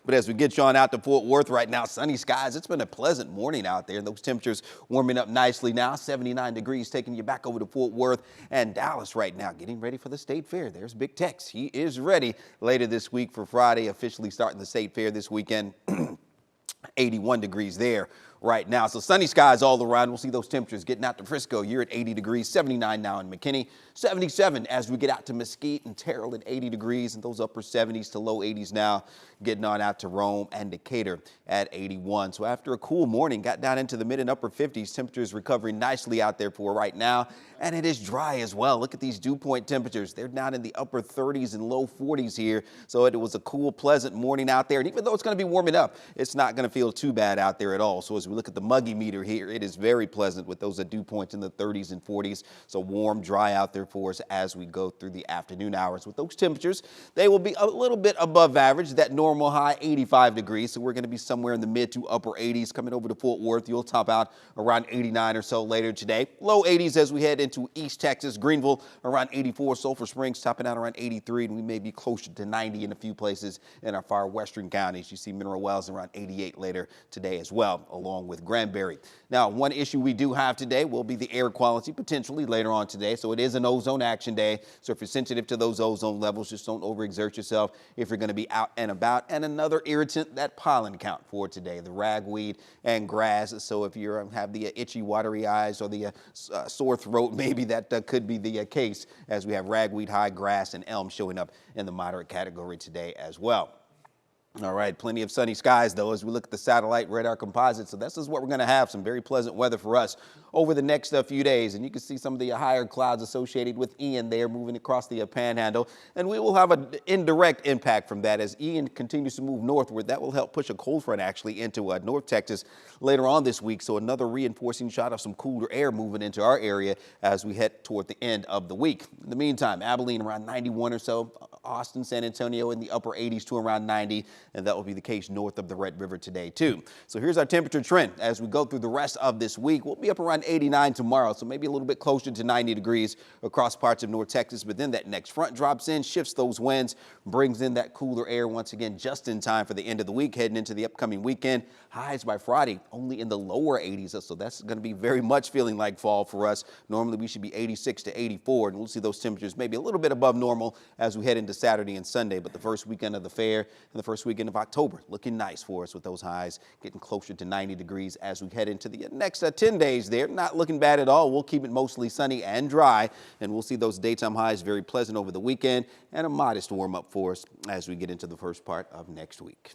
But as we get you on out to Fort Worth right now, sunny skies. It's been a pleasant morning out there. Those temperatures warming up nicely now. 79 degrees taking you back over to Fort Worth and Dallas right now, getting ready for the State Fair. There's Big Tex. He is ready later this week for Friday, officially starting the State Fair this weekend. 81 degrees there right now. So sunny skies all around. We'll see those temperatures getting out to Frisco. You're at 80 degrees, 79 now in McKinney, 77 as we get out to Mesquite and Terrell at 80 degrees, and those upper 70s to low 80s now, getting on out to Rome and Decatur at 81. So after a cool morning, got down into the mid and upper 50s. Temperatures recovering nicely out there for right now, and it is dry as well. Look at these dew point temperatures. They're down in the upper 30s and low 40s here. So it was a cool, pleasant morning out there. And even though it's going to be warming up, it's not going to feel too bad out there at all. So as we look at the muggy meter here, it is very pleasant with those dew points in the 30s and 40s. So warm, dry out there for us as we go through the afternoon hours. With those temperatures, they will be a little bit above average. That normal high, 85 degrees. So we're going to be somewhere in the mid to upper 80s coming over to Fort Worth. You'll top out around 89 or so later today. Low 80s as we head into East Texas. Greenville around 84. Sulphur Springs topping out around 83. And we may be closer to 90 in a few places in our far western counties. You see Mineral Wells around 88 later today as well, along with Granbury. Now, one issue we do have today will be the air quality potentially later on today. So it is an ozone action day. So if you're sensitive to those ozone levels, just don't overexert yourself if you're going to be out and about. And another irritant, that pollen count for today, the ragweed and grass. So if you have the itchy, watery eyes or the sore throat, maybe that could be the case, as we have ragweed, high grass, and elm showing up in the moderate category today as well. All right, plenty of sunny skies, though, as we look at the satellite radar composite. So this is what we're going to have, some very pleasant weather for us over the next few days. And you can see some of the higher clouds associated with Ian there moving across the panhandle. And we will have an indirect impact from that as Ian continues to move northward. That will help push a cold front actually into North Texas later on this week. So another reinforcing shot of some cooler air moving into our area as we head toward the end of the week. In the meantime, Abilene around 91 or so. Austin, San Antonio in the upper 80s to around 90, and that will be the case north of the Red River today too. So here's our temperature trend as we go through the rest of this week. We'll be up around 89 tomorrow, so maybe a little bit closer to 90 degrees across parts of North Texas, but then that next front drops in, shifts those winds, brings in that cooler air once again just in time for the end of the week, heading into the upcoming weekend. Highs by Friday only in the lower 80s, so that's going to be very much feeling like fall for us. Normally we should be 86 to 84, and we'll see those temperatures maybe a little bit above normal as we head into Saturday and Sunday, but the first weekend of the fair and the first weekend of October looking nice for us with those highs getting closer to 90 degrees as we head into the next 10 days there. Not looking bad at all. We'll keep it mostly sunny and dry, and we'll see those daytime highs very pleasant over the weekend and a modest warm up for us as we get into the first part of next week.